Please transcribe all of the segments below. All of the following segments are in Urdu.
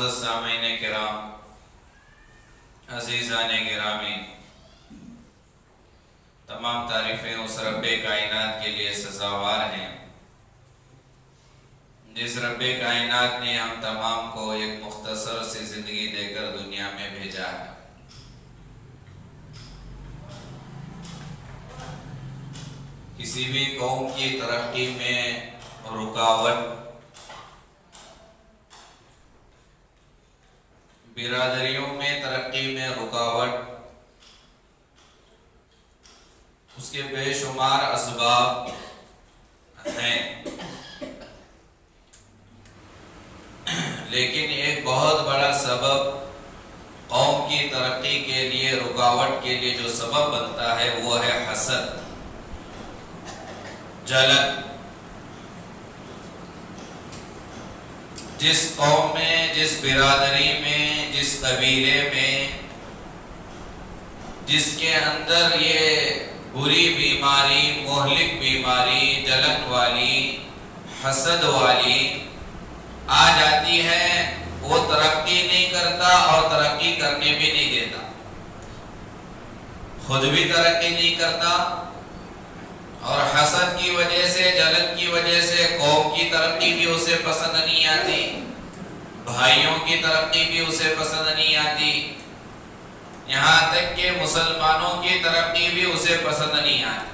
معزز سامعین کرام، عزیزان گرامی، تمام تعریفیں اس رب کائنات کے لیے سزاوار ہیں جس رب کائنات نے ہم تمام کو ایک مختصر سی زندگی دے کر دنیا میں بھیجا ہے۔ کسی بھی قوم کی ترقی میں رکاوٹ، برادریوں میں ترقی میں رکاوٹ، اس کے بے شمار اسباب ہیں، لیکن ایک بہت بڑا سبب قوم کی ترقی کے لیے، رکاوٹ کے لیے جو سبب بنتا ہے وہ ہے حسد، جلن۔ جس قوم میں، جس برادری میں، جس قبیلے میں، جس کے اندر یہ بری بیماری، مہلک بیماری، جلن والی، حسد والی آ جاتی ہے، وہ ترقی نہیں کرتا اور ترقی کرنے بھی نہیں دیتا، خود بھی ترقی نہیں کرتا، اور حسد کی وجہ سے، جلن کی وجہ سے قوم کی ترقی بھی اسے پسند نہیں آتی، بھائیوں کی ترقی بھی اسے پسند نہیں آتی، یہاں تک کہ مسلمانوں کی ترقی بھی اسے پسند نہیں آتی۔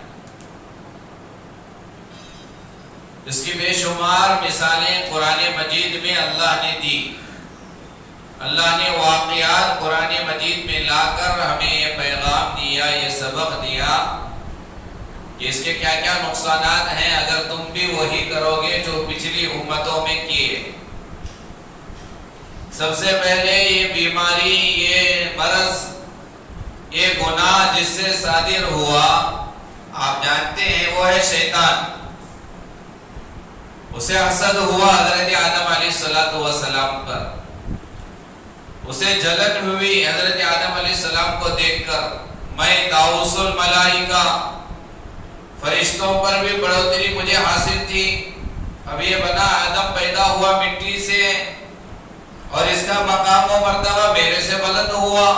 اس کی بے شمار مثالیں قرآن مجید میں اللہ نے دی۔ اللہ نے واقعات قرآن مجید میں لا کر ہمیں یہ پیغام دیا، یہ سبق دیا کہ اس کے کیا کیا نقصانات ہیں اگر تم بھی وہی کرو گے جو پچھلی امتوں میں کیے۔ سب سے پہلے یہ بیماری، یہ مرض، یہ گناہ جس سے صادر ہوا، آپ جانتے ہیں وہ ہے شیطان۔ اسے حسد ہوا حضرت آدم علیہ السلام پر، اسے جلن ہوئی حضرت آدم علیہ السلام کو دیکھ کر، میں طاؤس الملائکہ، فرشتوں پر بھی بڑھوتری مجھے حاصل تھی، اب یہ بنا آدم پیدا ہوا مٹی سے اور اس کا مقام و مرتبہ میرے سے بلند ہوا،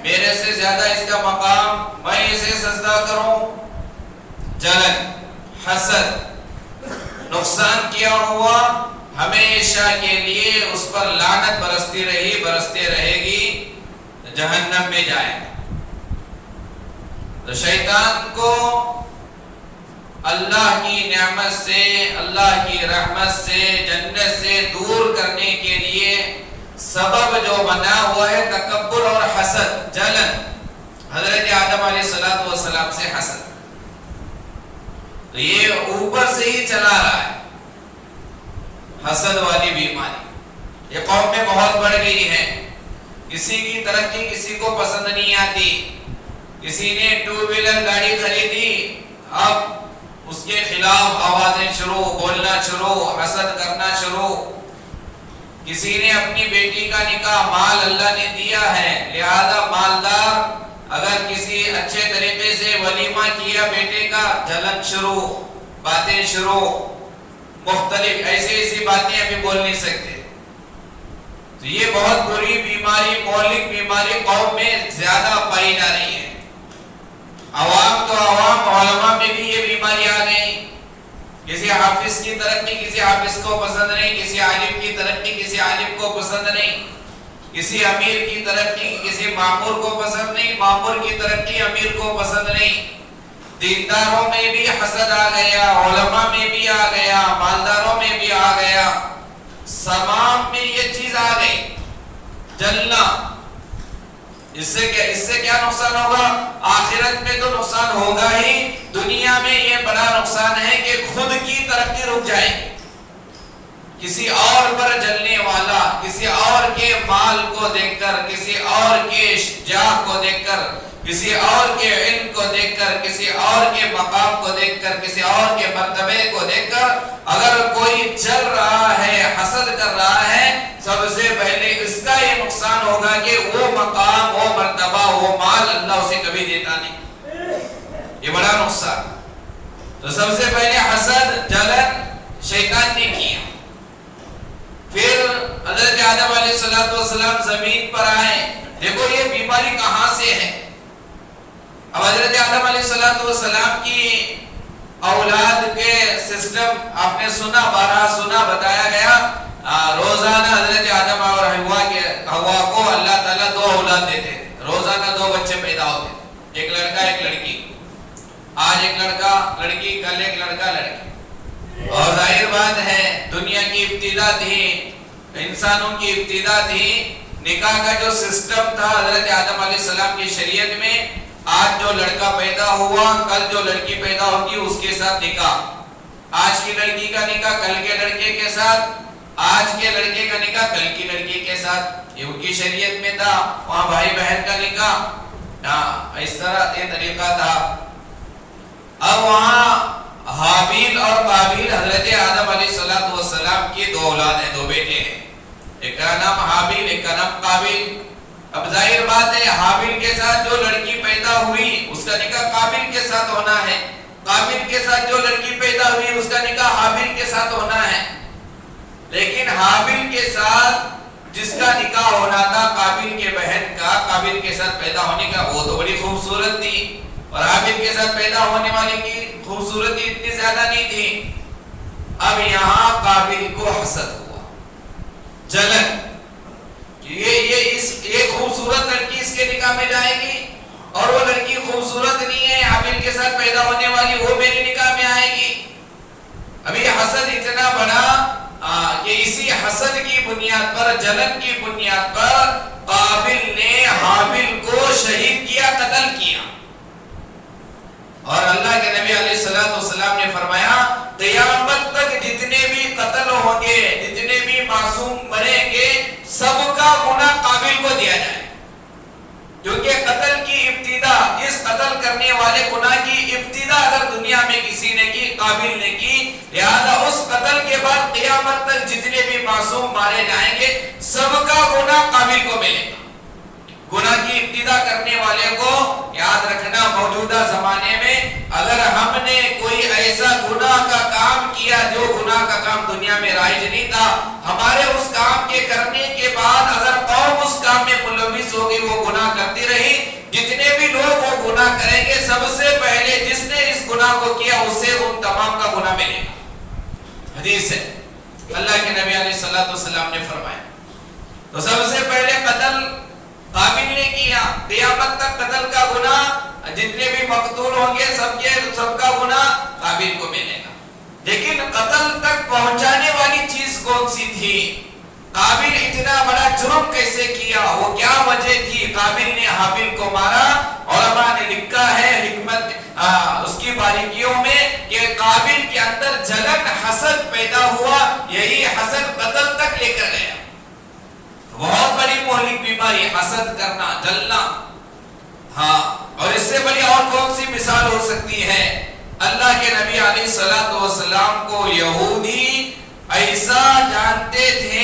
میرے سے زیادہ اس کا مقام، میں اسے سجدہ کروں۔ جلن، حسد، نقصان کیا ہوا، ہمیشہ کے لیے اس پر لعنت برستی رہی، برستے رہے گی، جہنم میں جائے۔ تو شیطان کو اللہ کی نعمت سے، اللہ کی رحمت سے، جنت سے دور کرنے کے لیے سبب جو بنا ہوا ہے تکبر اور حسد، جلن، حضرت آدم علیہ السلام سے حسد، تو یہ اوپر سے ہی چلا رہا ہے حسد والی بیماری۔ یہ قوم میں بہت بڑھ گئی ہے، کسی کی ترقی کسی کو پسند نہیں آتی، کسی نے ٹو ویلر گاڑی خریدی، اب اس کے خلاف آوازیں شروع، بولنا شروع، حسد کرنا شروع۔ کسی نے اپنی بیٹی کا نکاح، مال اللہ نے دیا ہے، لہذا مالدار اگر کسی اچھے طریقے سے ولیمہ کیا بیٹے کا، جلن شروع، باتیں شروع، مختلف ایسی باتیں ابھی بول نہیں سکتے۔ تو یہ بہت بری بیماری، مہلک بیماری قوم میں زیادہ پائی جا رہی ہے۔ عوام تو عوام، علماء میں بھی یہ بیماری آ گئی، کسی حافظ کی ترقی کسی حافظ کو پسند نہیں، کسی عالم کی ترقی کسی عالم کو پسند نہیں، کسی امیر کی ترقی کسی مامور کو پسند نہیں، مامور کی ترقی امیر کو پسند نہیں۔ دینداروں میں بھی حسد آ گیا، علماء میں بھی آ گیا، مالداروں میں بھی آ گیا، تمام میں یہ چیز آ گئی، جلنا۔ اس سے کیا نقصان ہوگا؟ آخرت میں تو نقصان ہوگا ہی، دنیا میں یہ بڑا نقصان ہے کہ خود کی ترقی رک جائے گی۔ کسی اور پر جلنے والا، کسی اور کے مال کو دیکھ کر، کسی اور کے جاہ کو دیکھ کر، کسی اور کے علم کو دیکھ کر، کسی اور کے مقام کو دیکھ کر، کسی اور کے مرتبے کو دیکھ کر اگر کوئی چل رہا ہے، حسد کر رہا ہے، سب سے پہلے اس کا یہ نقصان ہوگا کہ وہ مقام، وہ مرتبہ، وہ مال اللہ اسے کبھی دیتا نہیں، یہ بڑا نقصان۔ تو سب سے پہلے حسد، جلن شیطان نے کیا، پھر حضرت آدم علیہ السلام زمین پر آئے، دیکھو یہ بیماری کہاں سے ہے۔ اب حضرت آدم علیہ السلام کی اولاد کے سسٹم آپ نے سنا، بارہا سنا، بتایا گیا، روزانہ حضرت آدم اور حوا کو اللہ تعالیٰ 2 اولاد دیتے تھے، روزانہ 2 بچے پیدا ہوتے تھے، ایک لڑکا ایک لڑکی، آج ایک لڑکا لڑکی، کل ایک لڑکا لڑکی۔ اور ظاہر بات ہے دنیا کی ابتدا تھی، انسانوں کی ابتدا تھی، نکاح کا جو سسٹم تھا حضرت آدم علیہ السلام کی شریعت میں، آج جو لڑکا پیدا ہوا کل جو لڑکی پیدا ہوگی اس کے ساتھ نکاح، آج کی لڑکی کا نکاح کل کے لڑکے کے ساتھ، آج کے لڑکے کا نکاح کل کی لڑکی کے ساتھ، یہ ان کی شریعت میں تھا۔ وہاں بھائی بہن کا نکاح، اس طرح یہ طریقہ تھا۔ اب وہاں حابیل اور قابیل حضرت آدم علیہ السلام کی 2 اولاد ہیں، 2 بیٹے ہیں، ایک کا نام حابیل ایک کا نام قابیل۔ اب ظاہر بات ہے حابیل کے ساتھ جو لڑکی پیدا ہوئی اس کا نکاح قابیل کے ساتھ ہونا ہے، قابیل کے ساتھ جو لڑکی پیدا ہوئی اس کا نکاح حابیل کے ساتھ ہونا ہے۔ لیکن حابیل کے ساتھ جس کا نکاح ہونا تھا قابیل کے بہن کا، قابیل کے ساتھ پیدا ہونے کا، وہ تو بڑی خوبصورت تھی، اور حابیل کے ساتھ پیدا ہونے والے کی خوبصورتی اتنی زیادہ نہیں تھی۔ اب یہاں قابیل کو حسد ہوا، جلن، یہ خوبصورت لڑکی اس کے نکاح میں جائے گی، اور وہ لڑکی خوبصورت نہیں ہے حابیل کے ساتھ پیدا ہونے والی، وہ میرے نکاح میں آئے گی۔ ابھی یہ حسد اتنا بڑا کہ اسی حسد کی بنیاد پر، جلن کی بنیاد پر قابیل نے حابیل کو شہید کیا، قتل کیا۔ اور اللہ کے نبی علیہ السلام نے فرمایا قیامت تک جتنے بھی قتل ہوں گے، جتنے بھی معصوم مریں گے، سب کا گناہ قابیل کو دیا جائے، کیونکہ قتل کی ابتدا، اس قتل کرنے والے گناہ کی ابتدا اگر دنیا میں کسی نے کی، قابیل نے کی، لہذا اس قتل کے بعد قیامت تک جتنے بھی معصوم مارے جائیں گے سب کا گناہ قابیل کو ملے گا۔ گناہ کی ابتدا کرنے والے کو یاد رکھنا، موجودہ زمانے میں اگر ہم نے کوئی ایسا گناہ کا کام کیا جو گناہ کا کام دنیا میں رائج نہیں تھا، ہمارے اس کام کے کرنے کے بعد اگر قوم اس کام میں ملوث ہوگی، وہ گناہ کرتی رہی، جتنے بھی لوگ وہ گناہ کریں گے سب سے پہلے جس نے اس گناہ کو کیا اس سے ان تمام کا گناہ ملے گا۔ حدیث ہے، اللہ کے نبی علیہ السلام نے فرمایا۔ تو سب سے پہلے قتل قابیل نے کیا، قیامت تک قتل کا گناہ جتنے بھی مقتول ہوں گے سب کا گناہ قابیل کو ملے گا۔ لیکن قتل تک پہنچانے والی چیز کون سی تھی؟ قابیل اتنا بڑا جرم کیسے کیا؟ وہ کیا وجہ تھی قابیل نے حابیل کو مارا؟ علماء نے لکھا ہے حکمت اس کی باریکیوں میں کہ قابیل کے اندر جلن، حسد پیدا ہوا، یہی حسد قتل تک لے کر گیا۔ بہت بڑی مہلک بیماری حسد کرنا، جلنا۔ ہاں، اور اس سے بڑی اور کون سی مثال ہو سکتی ہے؟ اللہ کے نبی علیہ السلام کو یہودی ایسا جانتے تھے،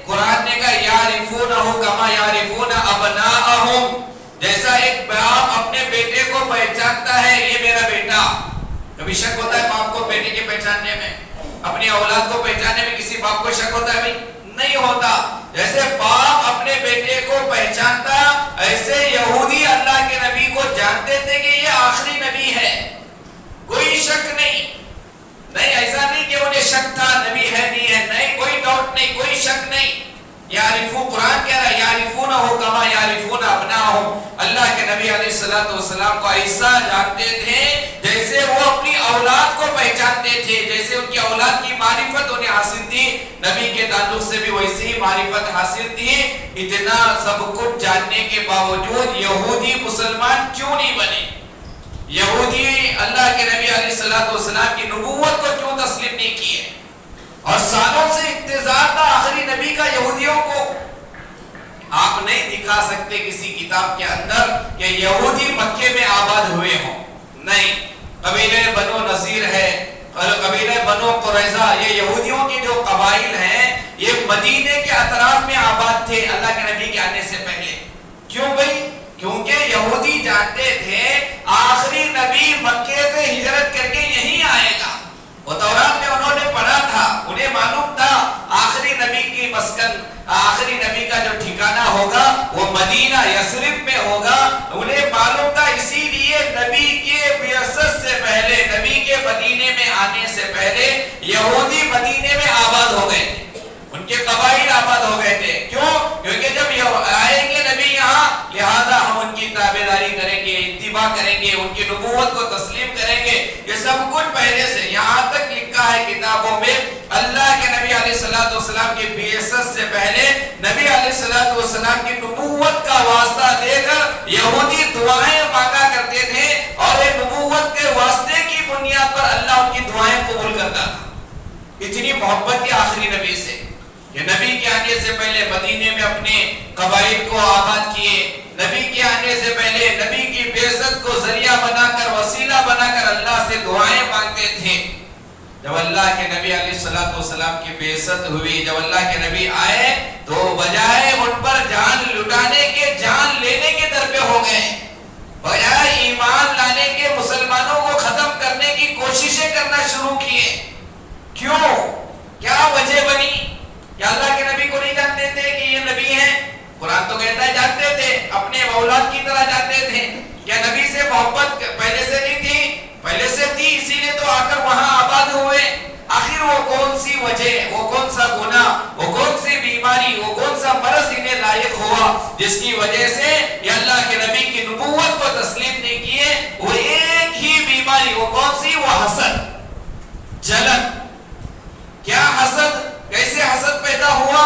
قرآن نے کہا یعرفونہ کما یعرفون ابناءہم، جیسا ایک باپ اپنے بیٹے کو پہچانتا ہے یہ میرا بیٹا۔ کبھی شک ہوتا ہے باپ کو بیٹے کے پہچاننے میں؟ اپنی اولاد کو پہچاننے میں کسی باپ کو شک ہوتا ہے؟ بھائی نہیں ہوتا۔ جیسے باپ اپنے بیٹے کو پہچانتا، ایسے یہودی اللہ کے نبی کو جانتے تھے کہ یہ آخری نبی ہے، کوئی شک نہیں، ایسا نہیں کہ انہیں شک تھا نبی ہے نہیں ہے، نہیں، کوئی ڈاؤٹ نہیں، کوئی شک نہیں۔ یعرفون، قرآن کہہ رہا ہے یعرفونہ کما یعرفون ابناءہم، اللہ کے نبی علیہ السلام کو ایسا جانتے تھے جیسے وہ اپنی اولاد کو پہچانتے تھے، جیسے ان کی اولاد کی معرفت انہیں حاصل تھی، نبی کے تعلق سے بھی ویسی ہی معرفت حاصل تھی۔ اتنا سب کچھ جاننے کے باوجود یہودی مسلمان کیوں نہیں بنے؟ یہودی اللہ کے نبی علیہ السلام کی نبوت کو کیوں تسلیم نہیں کیے؟ اور سالوں سے انتظار تھا آخری نبی کا یہودیوں کو۔ آپ نہیں دکھا سکتے کسی کتاب کے اندر کہ یہودی مکے میں آباد ہوئے ہوں، نہیں۔ قبیلہ بنو نذیر ہے، قبیلہ بنو قریظہ، یہ یہودیوں کے جو قبائل ہیں یہ مدینے کے اطراف میں آباد تھے اللہ کے نبی کے آنے سے پہلے۔ کیوں بھائی؟ کیونکہ یہودی جانتے تھے آخری نبی مکے سے ہجرت کر کے یہیں آئے گا، وہ تورات میں انہوں نے پڑھا تھا، انہیں معلوم تھا آخری نبی کی مسکن، آخری آنے سے پہلے یہودی مدینے میں آباد ہو گئے تھے، ان کے قبائل آباد ہو گئے تھے. کیوں؟ کیونکہ جب آئیں گے نبی یہاں، لہذا ہم ان کی تابعداری کریں گے، اتباع کریں گے، ان کی نبوت کو تسلیم کریں گے. یہ سب کچھ پہلے سے یہاں تک لکھا ہے کتابوں میں. اللہ کے نبی علیہ الصلوۃ والسلام کی بعثت سے پہلے نبی علیہ الصلوۃ والسلام کی نبوت کا واسطہ دے کر یہودی دعائیں مانگا کرتے تھے، اور یہ نبوت کے واسطے کی بنیاد پر اللہ ان کی دعائیں قبول کرتا تھا. اتنی محبت کے آخری نبی سے، یہ نبی کے آنے سے پہلے مدینے میں اپنے قبائل کو آباد کیے. نبی کے آنے سے پہلے نبی کی بعثت کو ذریعہ بنا کر، وسیلہ بنا کر اللہ سے دعائیں مانگتے تھے. جب اللہ کے نبی علیہ الصلوۃ والسلام کی بعثت ہوئی، جب اللہ کے نبی آئے تو بجائے ان پر جان لٹانے کے، جان لینے کے در پہ ہو گئے، بجائے ایمان لانے کے مسلمانوں کو ختم کرنے کی کوششیں کرنا شروع کیے. کیوں؟ کیا وجہ بنی؟ کیا اللہ کے نبی کو نہیں جانتے تھے کہ یہ نبی ہیں؟ قرآن تو کہتا ہے جانتے تھے، اپنے اولاد کی طرح جانتے تھے. کیا نبی سے محبت پہلے سے نہیں تھی؟ پہلے سے تھی، اسی لیے تو آ کر وہاں آباد ہوئے. آخر وہ کون سی وجہ، وہ کون سا گناہ، وہ کون سی بیماری، وہ کون سا مرض انہیں لاحق ہوا جس کی وجہ سے یہ اللہ کے نبی کی نبوت کو تسلیم نہیں کیے؟ وہ ایک ہی بیماری، وہ کون سی؟ وہ حسد، جلن. کیا حسد؟ کیسے حسد پیدا ہوا؟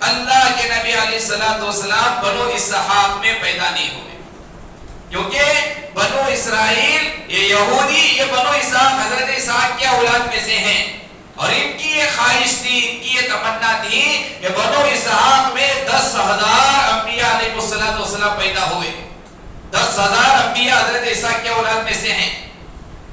اللہ کے نبی علیہ الصلوۃ والسلام بنو اسحاق میں پیدا نہیں ہوئے، کیونکہ بنو اسرائیل، یہ یہودی، یہ بنو اسحاق، حضرت اسحاق کے اولاد میں سے ہیں، اور ان کی یہ خواہش تھی، ان کی یہ تمنا تھی کہ بنو اسحاق میں 10,000 انبیاء علیہ الصلوۃ والسلام پیدا ہوئے. 10,000 انبیاء حضرت اسحاق کے اولاد میں سے ہیں.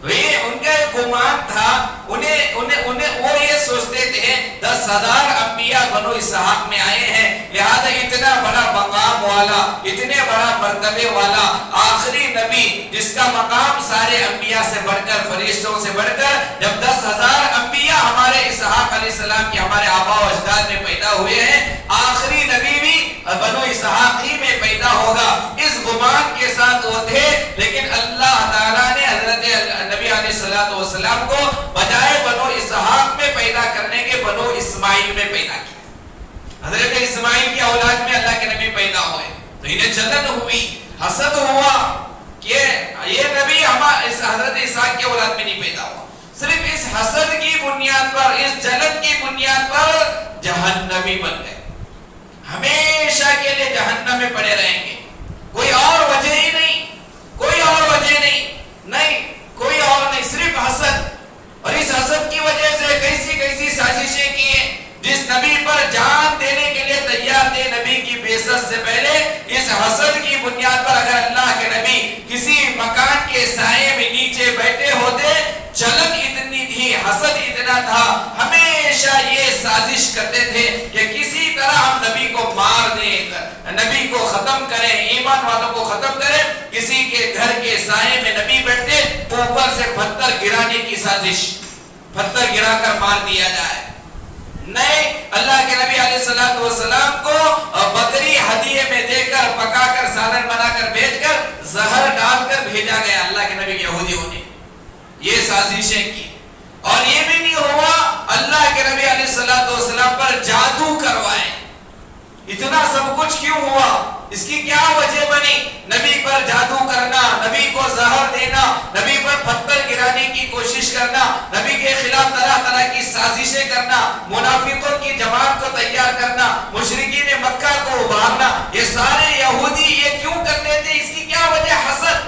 تو یہ ان کا ایک گمان تھا، وہ یہ سوچتے تھے 10,000 انبیاء بنو اسحاق میں آئے ہیں، لہذا اتنا بڑا مقام والا، اتنے بڑا مرتبے والا آخری نبی جس کا مقام سارے انبیاء سے بڑھ کر، فرشتوں سے بڑھ کر، جب 10,000 انبیاء ہمارے اسحاق علیہ السلام کے، ہمارے آبا و اجداد میں پیدا ہوئے ہیں، آخری نبی بھی بنو اسحاق ہی میں پیدا ہوگا. اس گمان کے ساتھ وہ تھے، لیکن اللہ تعالیٰ نے حضرت نبی علیہ الصلوۃ والسلام کو بجائے بنو اسحاق میں پیدا کرنے کے بنو اسماعیل میں پیدا کیا. حضرت اسماعیل کی اولاد میں اللہ کے نبی پیدا ہوئے، تو انہیں جلن ہوئی، حسد ہوا کہ یہ نبی حضرت اسحاق کی اولاد میں نہیں پیدا ہوا. صرف اس حسد کی بنیاد پر، اس جلن کی بنیاد پر جہنمی بن گئے، ہمیشہ کے لیے جہنم میں پڑے رہیں گے. کوئی اور وجہ ہی نہیں، کوئی اور وجہ نہیں، کوئی اور نہیں، صرف حسد. اور اس حسد کی وجہ سے کیسی سازشیں کی ہیں. جس نبی پر جان دینے کے لیے تیار تھے نبی کی بعثت سے پہلے، اس حسد کی بنیاد پر اگر اللہ کے نبی کسی مکان کے سائے میں نیچے بیٹھے ہوتے، جلن اتنی تھی، حسد اتنا تھا، ہمیشہ یہ سازش کرتے تھے کہ کسی طرح ہم نبی کو مار دیں، نبی کو ختم کریں، ایمان والوں کو ختم کریں. کسی کے گھر کے سائے میں نبی بیٹھتے، اوپر سے پتھر گرانے کی سازش، پتھر گرا کر مار دیا جائے. نہیں، اللہ کے نبی علیہ الصلوۃ والسلام کو بکری ہدیے میں دے کر، پکا کر، سالن بنا کر بھیج کر، زہر ڈال کر بھیجا گیا اللہ کے نبی یہودیوں نے. یہ سازشیں کی. اور یہ بھی نہیں ہوا اللہ کے نبی علیہ الصلوۃ والسلام پر جادو کروائے. اتنا سب کچھ کیوں ہوا؟ اس کی کیا وجہ بنی؟ نبی پر جادو کرنا، نبی کو زہر دینا، نبی پر پتھر گرانے کی کوشش کرنا، نبی کے خلاف طرح طرح کی سازشیں کرنا، منافقوں کی جماعت کو تیار کرنا، مشرکین مکہ کو ابھارنا. یہ سارے یہودی یہ کیوں کرتے تھے؟ اس کی کیا وجہ؟ حسد.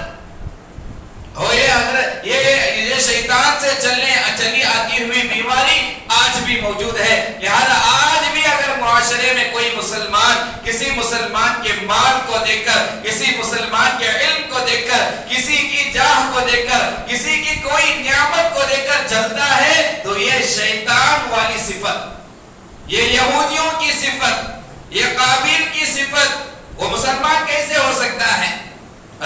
اور یہ شیطان سے چلی آتی ہوئی بیماری آج بھی موجود ہے. لہذا آج بھی اگر معاشرے میں کوئی مسلمان کسی مسلمان کے مال کو دیکھ کر، کسی مسلمان کے علم کو دیکھ کر، کسی کی جاہ کو دیکھ کر، کسی کی کوئی نعمت کو دیکھ کر جلتا ہے، تو یہ شیطان والی صفت، یہ یہودیوں کی صفت، یہ قابیل کی صفت، وہ مسلمان کیسے ہو سکتا ہے؟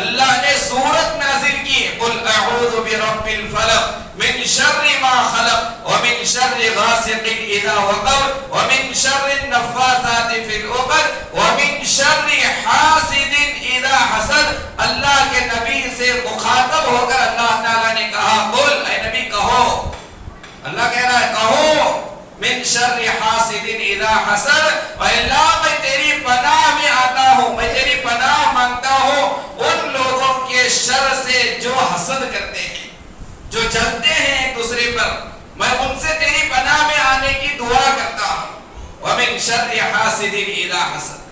اللہ نے سورت نازل کی، قل اعوذ برب الفلق من شر ما خلق ومن شر غاسق اذا وقب ومن شر النفاثات في العقد ومن شر حاسد اذا حسد. اللہ کے نبی سے مخاطب ہو کر اللہ تعالیٰ نے کہا، قل، اے نبی کہو، اللہ کہہ رہا ہے کہو من شر حاسد اذا حسد، اور اللہ میں تیری پناہ میں آتا ہوں، میں تیری پناہ مانگتا ہوں ان لوگوں کے شر سے جو حسد کرتے ہیں، جو جلتے ہیں ایک دوسرے پر، میں ان سے تیری پناہ میں آنے کی دعا کرتا ہوں۔ ومن شر حاسد اذا حسد،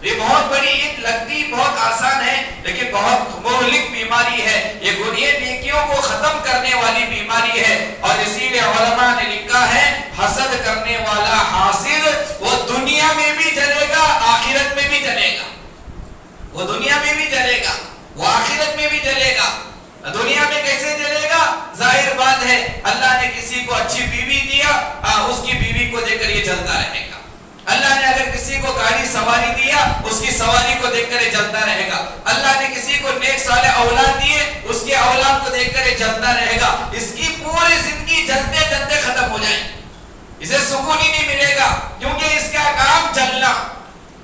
یہ بہت بڑی عید لگتی بہت آسان ہے لیکن بہت مہلک بیماری ہے، یہ نیکیوں کو ختم کرنے والی بیماری ہے، اور اسی لیے علماء نے لکھا ہے حسد کرنے والا حاسد وہ دنیا میں بھی جلے گا آخرت میں بھی جلے گا، وہ دنیا میں بھی جلے گا وہ آخرت میں بھی جلے گا۔ دنیا میں کیسے جلے گا؟ ظاہر بات ہے اللہ نے کسی کو اچھی بیوی دیا، اس کی بیوی کو دیکھ کر یہ جلتا رہے گا۔ اللہ نے اگر کسی کو گاڑی سواری دیا، اس کی سواری کو دیکھ کر یہ جلتا رہے گا۔ اللہ نے کسی کو نیک صالح اولاد دیے، اس کی اولاد کو دیکھ کر یہ جلتا رہے گا۔ اس کی پوری زندگی جلتے جلتے ختم ہو جائے، اسے سکون ہی نہیں ملے گا، کیونکہ اس کا کام جلنا،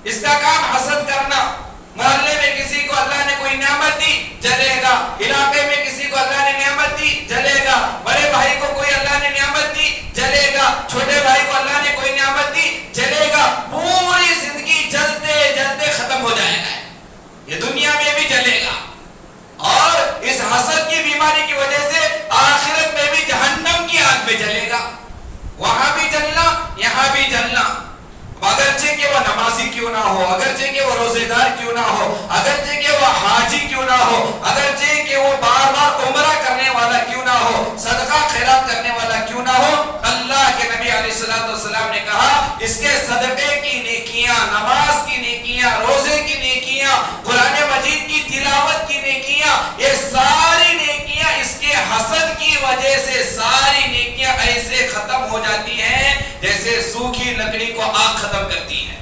اس کا کام حسد کرنا۔ محلے میں کسی کو اللہ نے کوئی نعمت دی، جلے گا۔ علاقے میں کسی کو اللہ نے نعمت دی، جلے گا۔ بڑے بھائی کو کوئی اللہ نے نعمت دی، جلے گا۔ چھوٹے بھائی کو اللہ نے کوئی نعمت دی، جلے گا۔ پوری زندگی جلتے جلتے ختم ہو جائے گا، یہ دنیا میں بھی جلے گا، اور اس حسد کی بیماری کی وجہ سے آخرت میں بھی جہنم کی آگ میں جلے گا، وہاں بھی جلنا یہاں بھی جلنا۔ اگرچہ کہ وہ نمازی کیوں نہ ہو، اگرچہ کہ وہ روزے دار کیوں نہ ہو، اگرچہ کہ وہ حاجی کیوں نہ ہو، اگرچہ کہ وہ بار بار عمرہ کرنے والا کیوں نہ ہو، صدقہ خیرات کرنے والا کیوں نہ ہو، اللہ کے نبی علیہ السلام نے کہا اس کے صدقے کی نیکیاں، نماز کی نیکیاں، روزے کی نیکیاں، قرآن مجید کی تلاوت کی نیکیاں، یہ ساری نیکیاں اس کے حسد کی وجہ سے ساری نیکیاں ایسے ختم ہو جاتی ہیں جیسے سوکھی لکڑی کو آگ ختم کرتی ہے۔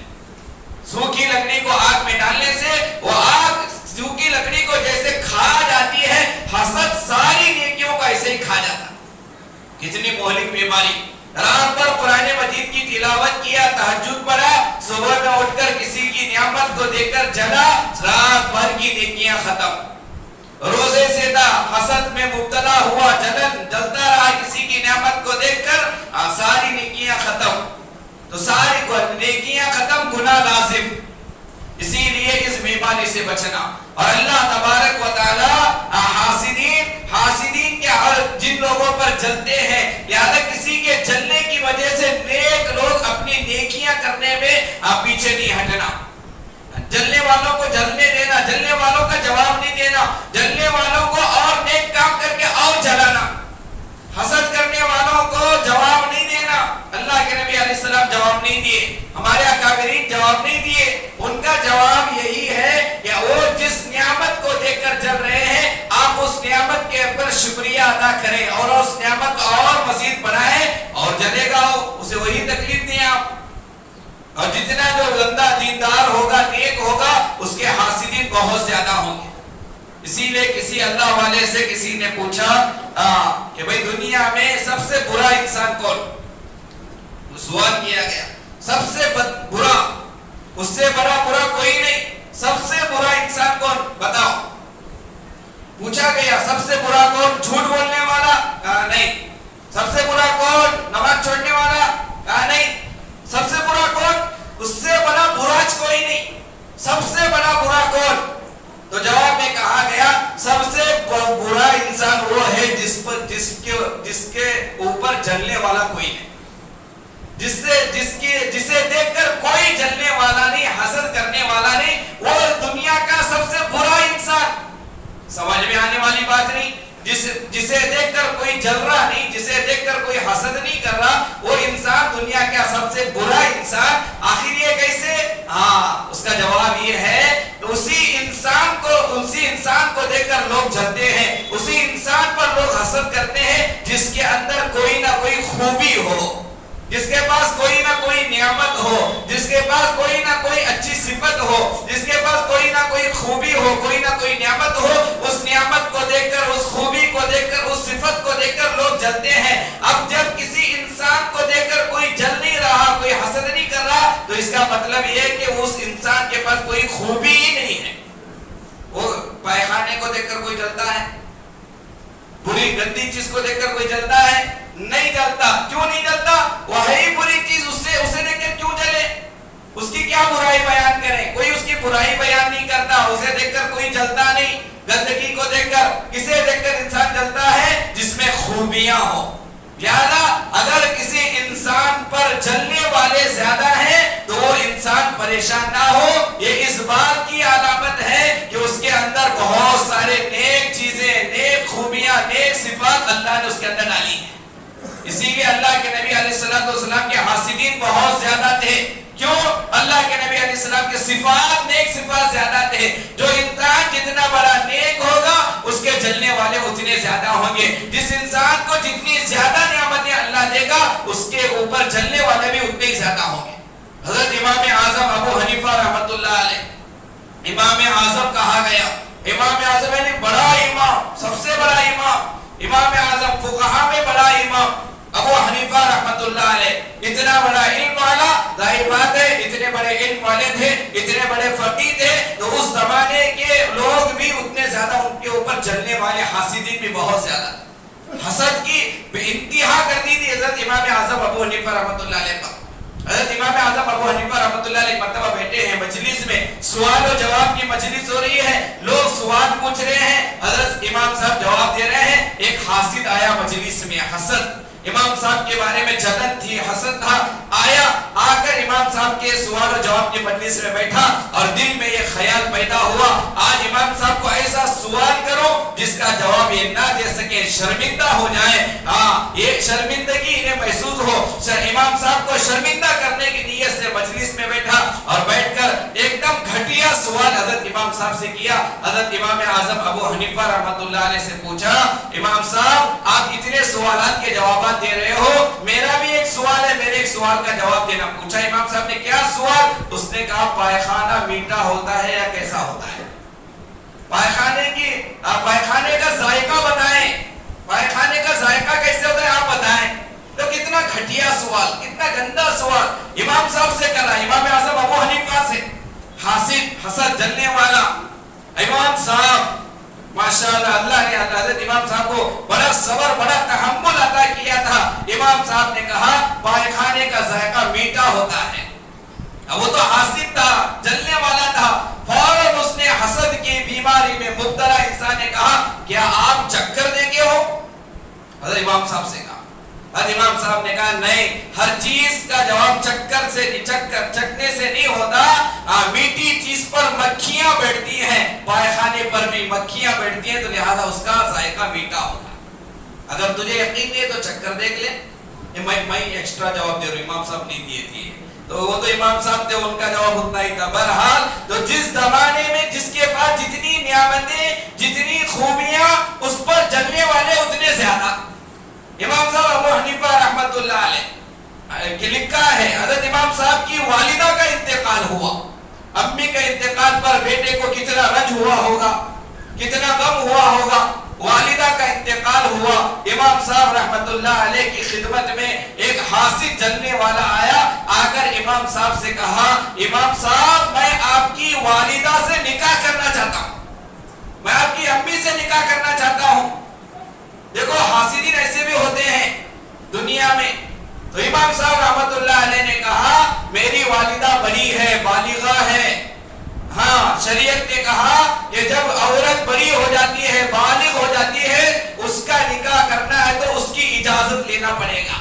سوکھی لکڑی کو آگ میں ڈالنے سے وہ آگ سوکھی لکڑی کو جیسے کھا جاتی ہے، حسد ساری نیکیوں کو ایسے ہی کھا جاتا۔ کتنی مہلک بیماری۔ رات پر قرآن مجید کی تلاوت کیا، تہجد پڑھا، صبح میں اٹھ کر کسی کی نعمت کو دیکھ کر جلا، رات بھر کی نیکیاں ختم۔ روزے سے تھا، حسد میں مبتلا ہوا، جلتا رہا کسی کی نعمت کو دیکھ کر، ساری نیکیاں ختم۔ تو ساری نیکیاں ختم، گناہ لازم۔ اسی لیے اس بیماری سے بچنا، اور اللہ تبارک و تعالی حاسدین کے جن لوگوں پر جلتے ہیں، لہذا کسی کے جلنے کی وجہ سے نیک لوگ اپنی نیکیاں کرنے میں پیچھے نہیں ہٹنا۔ جلنے والوں کو جلنے دینا، جلنے والوں کا جواب نہیں دینا، جلنے والوں کو اور نیک کام کر کے اور جلانا، حسد کرنے والوں کو جواب نہیں دینا۔ اللہ کے نبی علیہ السلام جواب نہیں دیے، ہمارے اکابرین جواب نہیں دیے۔ ان کا جواب یہی ہے کہ وہ جس نعمت کو دیکھ کر جل رہے ہیں، آپ اس نعمت کے اوپر شکریہ ادا کریں اور اس نعمت کو اور مزید بڑھائیں، اور جلے گا اسے وہی تکلیف دیں آپ۔ اور جتنا جو بندہ دیندار ہوگا، نیک ہوگا، اس کے حاسدین بہت زیادہ ہوں گے۔ اسی لیے کسی اللہ والے سے کسی نے پوچھا کہ بھئی دنیا میں سب سے برا انسان کون؟ سوال کیا گیا، سب سے برا، اس سے بڑا برا کوئی نہیں، سب سے برا انسان کون بتاؤ؟ پوچھا گیا سب سے برا کون؟ جھوٹ بولنے والا؟ کہا نہیں۔ سب سے برا کون؟ نماز چھوڑنے والا؟ کہا نہیں۔ سب سے برا کون؟ اس سے بڑا برا کوئی نہیں، سب سے بڑا برا کون؟ تو جواب میں کہا گیا سب سے برا انسان وہ ہے جس کے اوپر جلنے والا کوئی نہیں، جسے دیکھ کر کوئی جلنے والا نہیں، حسد کرنے والا نہیں، وہ دنیا کا سب سے برا انسان۔ سمجھ میں آنے والی بات نہیں؟ جسے دیکھ کر کوئی جل رہا نہیں، جسے دیکھ کر کوئی حسد نہیں کر رہا، وہ انسان دنیا کا سب سے برا انسان۔ آخر یہ کیسے؟ اس کا جواب یہ ہے اسی انسان کو دیکھ کر لوگ جلتے ہیں، اسی انسان پر لوگ حسد کرتے ہیں جس کے اندر کوئی نہ کوئی خوبی ہو، جس کے پاس کوئی نہ کوئی نعمت ہو، جس کے پاس کوئی نہ کوئی اچھی صفت ہو، جس کے پاس کوئی نہ کوئی خوبی ہو، کوئی نہ کوئی نعمت ہو، اس نعمت کو دیکھ کر، اس خوبی کو دیکھ کر، اس صفت کو دیکھ کر لوگ جلتے ہیں۔ اب جب کسی انسان کو دیکھ کر کوئی جل نہیں رہا، کوئی حسد نہیں کر رہا، تو اس کا مطلب یہ ہے کہ اس انسان کے پاس کوئی خوبی ہی نہیں ہے۔ وہ پائخانے کو دیکھ کر کوئی جلتا ہے؟ بری گندی چیز کو دیکھ کر کوئی جلتا ہے؟ نہیں جلتا۔ برائی بیان نہیں کرتا, اسے دیکھ کر کوئی جلتا نہیں. گندگی کو دیکھ کر, کسے دیکھ کر انسان جلتا ہے؟ جس میں خوبیاں ہو. لہذا اگر کسی انسان پر جلنے والے زیادہ ہیں تو وہ انسان پریشان نہ ہو. یہ اس بات کی علامت ہے کہ اس کے اندر بہت سارے نیک چیزیں, نیک خوبیاں, نیک صفات اللہ نے اس کے اندر ڈالی ہیں. اسی لیے اللہ کے نبی علیہ السلام کے حاسدین بہت زیادہ تھے. کیوں؟ اللہ کے نبی علیہ السلام کے صفات, نیک صفات زیادہ تھے. جو انسان جتنا بڑا نیک ہوگا اس کے جلنے والے اتنے زیادہ ہوں گے. جس انسان کو جتنی زیادہ نعمتیں اللہ دے گا اس کے اوپر جلنے والے بھی اتنے ہی زیادہ ہوں گے. حضرت امام اعظم ابو حنیفہ رحمۃ اللہ علیہ امام اعظم کہا گیا. امام اعظم یعنی بڑا امام, سب سے بڑا امام, امام اعظم, فقہا میں بڑا امام ابو حنیفہ رحمۃ اللہ علیہ. اتنا بڑا علم والا, ظاہر بات ہے اتنے بڑے علم والے تھے, اتنے بڑے فقیہ تھے, تو اس زمانے کے لوگ بھی اتنے زیادہ ان کے اوپر جلنے والے حاسدین بھی بہت زیادہ, حسد کی انتہا کر دی تھی حضرت امام اعظم ابو حنیفہ رحمۃ اللہ علیہ پر. حضرت امام اعظم ابو حنیفہ رحمۃ اللہ علیہ مرتبہ بیٹھے ہیں مجلس میں, سوال و جواب کی مجلس ہو رہی ہے, لوگ سوال پوچھ رہے ہیں, حضرت امام صاحب جواب دے رہے ہیں. ایک حاسد آیا مجلس میں, حسد, امام صاحب کے بارے میں جلن تھی, حسد تھا, آیا, آ کر امام صاحب کے سوال و جواب کی مجلس میں بیٹھا اور دل میں یہ خیال پیدا ہوا, آج امام صاحب کو ایسا سوال کرو جس کا جواب یہ نہ دے سکے, شرمندہ ہو جائے. ہاں, یہ شرمندگی انہیں محسوس ہو. امام صاحب کو شرمندہ کرنے کی نیت سے مجلس میں بیٹھا اور بیٹھ کر ایک دم گھٹیا سوال حضرت امام صاحب سے کیا. حضرت امام اعظم ابو حنیفہ رحمۃ اللہ علیہ سے پوچھا, امام صاحب آپ اتنے سوالات کے جوابات دے رہے ہو, میرا بھی ایک سوال ہے, میرے ایک سوال کا جواب دینا. پوچھا امام صاحب نے, کیا سوال؟ اس نے کہا پائخانہ میٹھا ہوتا ہے یا کیسا ہوتا ہے؟ پائخانے کا ذائقہ بتائیں, پائخانے کا ذائقہ کیسے ہوتا ہے آپ بتائیں. تو کتنا گھٹیا سوال, کتنا گندا سوال امام صاحب سے کرا, امام اعظم ابو حنیفہ سے. حاسد, حسد, جلنے والا امام صاحب, ماشاءاللہ اللہ نے حضرت امام صاحب کو بڑا صبر, بڑا تحمل عطا کیا تھا. امام صاحب نے کہا پائخانے کا ذائقہ میٹھا ہوتا ہے. اب وہ تو حاسد تھا, جلنے والا تھا. فوراً اس نے حسد کی بیماری میں مبتلا انسان نے کہا, کیا آپ چکر دے گے ہو؟ حضرت امام صاحب سے کہا. حضرت امام صاحب نے کہا نہیں, ہر چیز کا جواب چکر سے نہیں, چکنے سے نہیں ہوتا. میٹھی چیز پر مکھیاں بیٹھتی ہیں, پائخانے پر بھی مکھیاں بیٹھتی ہیں, تو لہذا اس کا ذائقہ میٹھا ہوتا ہے. اگر تجھے یقین نہیں ہے تو چکر دیکھ لے. میں ایکسٹرا جواب دے رہا ہوں, امام صاحب نہیں دیے تھے, تو وہ تو امام صاحب تھے, ان کا جواب اتنا ہی تھا. بہرحال تو جس زمانے میں جس کے پاس جتنی نعمتیں, جتنی خوبیاں, اس پر جلنے والے اتنے زیادہ. امام صاحب ابو حنیفہ رحمۃ اللہ علیہ کہ لکھا ہے, حضرت امام صاحب کی والدہ کا انتقال ہوا. امی کا انتقال پر بیٹے کو کتنا رنج ہوا ہوگا, کتنا غم ہوا ہوگا. والدہ کا انتقال ہوا, امام صاحب رحمت اللہ علیہ کی خدمت میں ایک حاسد جلنے والا آیا. آ کر امام صاحب سے کہا, امام صاحب میں آپ کی والدہ سے نکاح کرنا چاہتا ہوں, میں آپ کی امی سے نکاح کرنا چاہتا ہوں. دیکھو حاسدین ایسے بھی ہوتے ہیں دنیا میں. تو امام صاحب رحمت اللہ علیہ نے کہا میری والدہ بڑی ہے, بالغہ ہے. ہاں, شریعت نے کہا کہ جب عورت بڑی ہو جاتی ہے, بالغ ہو جاتی ہے, اس کا نکاح کرنا ہے تو اس کی اجازت لینا پڑے گا.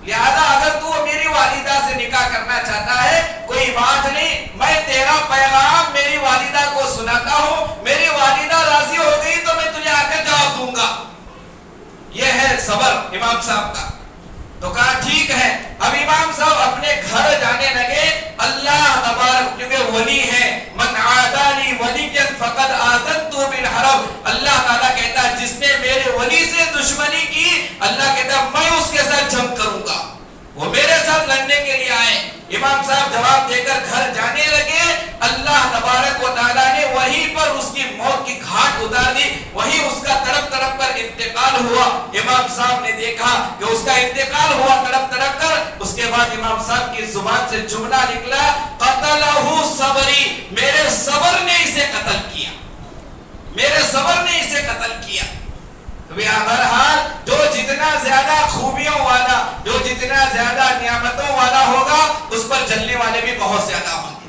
لہذا اگر تو میری والدہ سے نکاح کرنا چاہتا ہے کوئی بات نہیں, میں تیرا پیغام میری والدہ کو سناتا ہوں, میری والدہ راضی ہو گئی تو میں تجھے آ کر جواب دوں گا. یہ ہے صبر امام صاحب کا. تو کہا ٹھیک ہے. اب امام صاحب اپنے گھر جانے لگے. اللہ تبارک, کیونکہ ولی ہے, من عادانی ولیًا فقد آذنتہ بالحرب. اللہ تعالیٰ کہتا ہے جس نے میرے ولی سے دشمنی کی, اللہ کہتا ہے میں اس کے ساتھ جنگ کروں گا. وہ میرے ساتھ لڑنے کے لیے آئے. امام صاحب جواب دے کر گھر جانے لگے. اللہ تبارک و تعالیٰ نے وہیں پر اس کی موت کی گھاٹ اتار دی, وہیں اس کا تڑپ تڑپ کر انتقال ہوا. امام صاحب نے دیکھا کہ اس کا انتقال ہوا تڑپ تڑپ کر. اس کے بعد امام صاحب کی زبان سے جملہ نکلا, قتلہ صبری, میرے صبر نے اسے قتل کیا, میرے صبر نے اسے قتل کیا. بہرحال جو جتنا زیادہ خوبیوں والا, جو جتنا زیادہ نعمتوں والا ہوگا, اس پر جلنے والے بھی بہت زیادہ ہوں گے.